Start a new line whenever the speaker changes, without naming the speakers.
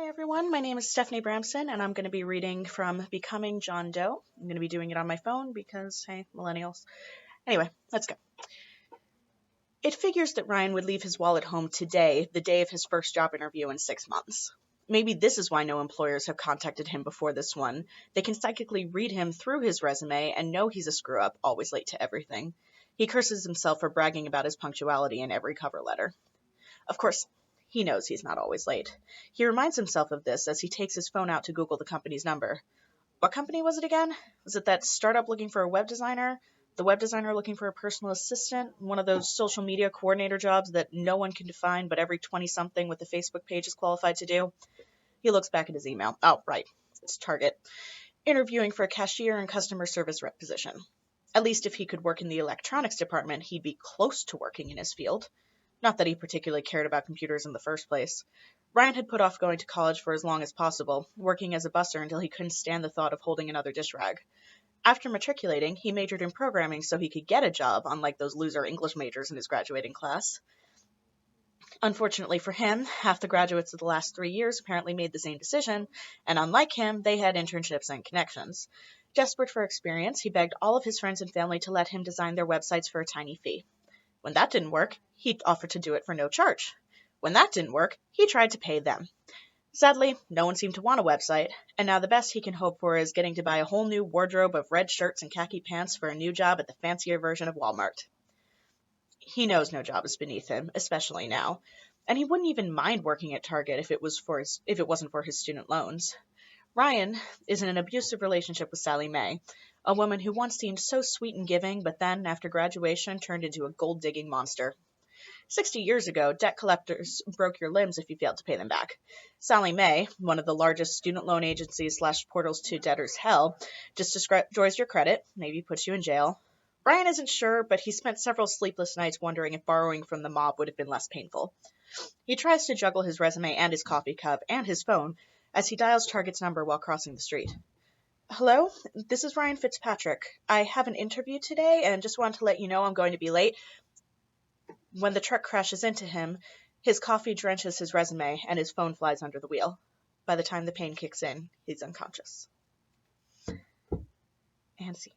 Hey everyone, my name is Stephanie Bramson, and I'm going to be reading from Becoming John Doe. I'm going to be doing it on my phone because, hey, millennials. Anyway, let's go. It figures that Ryan would leave his wallet home today, the day of his first job interview in 6 months. Maybe this is why no employers have contacted him before this one. They can psychically read him through his resume and know he's a screw-up, always late to everything. He curses himself for bragging about his punctuality in every cover letter. Of course, he knows he's not always late. He reminds himself of this as he takes his phone out to Google the company's number. What company was it again? Was it that startup looking for a web designer? The web designer looking for a personal assistant? One of those social media coordinator jobs that no one can define but every 20-something with a Facebook page is qualified to do? He looks back at his email. Oh, right. It's Target. Interviewing for a cashier and customer service rep position. At least if he could work in the electronics department, he'd be close to working in his field. Not that he particularly cared about computers in the first place. Ryan had put off going to college for as long as possible, working as a busser until he couldn't stand the thought of holding another dish rag. After matriculating, he majored in programming so he could get a job, unlike those loser English majors in his graduating class. Unfortunately for him, half the graduates of the last 3 years apparently made the same decision, and unlike him, they had internships and connections. Desperate for experience, he begged all of his friends and family to let him design their websites for a tiny fee. When that didn't work, he offered to do it for no charge. When that didn't work, he tried to pay them. Sadly, no one seemed to want a website, and now the best he can hope for is getting to buy a whole new wardrobe of red shirts and khaki pants for a new job at the fancier version of Walmart. He knows no job is beneath him, especially now, and he wouldn't even mind working at Target if it wasn't for his student loans. Ryan is in an abusive relationship with Sally Mae, a woman who once seemed so sweet and giving, but then, after graduation, turned into a gold-digging monster. 60 years ago, debt collectors broke your limbs if you failed to pay them back. Sally Mae, one of the largest student loan agencies / portals to debtors' hell, just destroys your credit, maybe puts you in jail. Ryan isn't sure, but he spent several sleepless nights wondering if borrowing from the mob would have been less painful. He tries to juggle his resume and his coffee cup and his phone as he dials Target's number while crossing the street. Hello, this is Ryan Fitzpatrick. I have an interview today and just wanted to let you know I'm going to be late. When the truck crashes into him, his coffee drenches his resume and his phone flies under the wheel. By the time the pain kicks in, he's unconscious. And scene.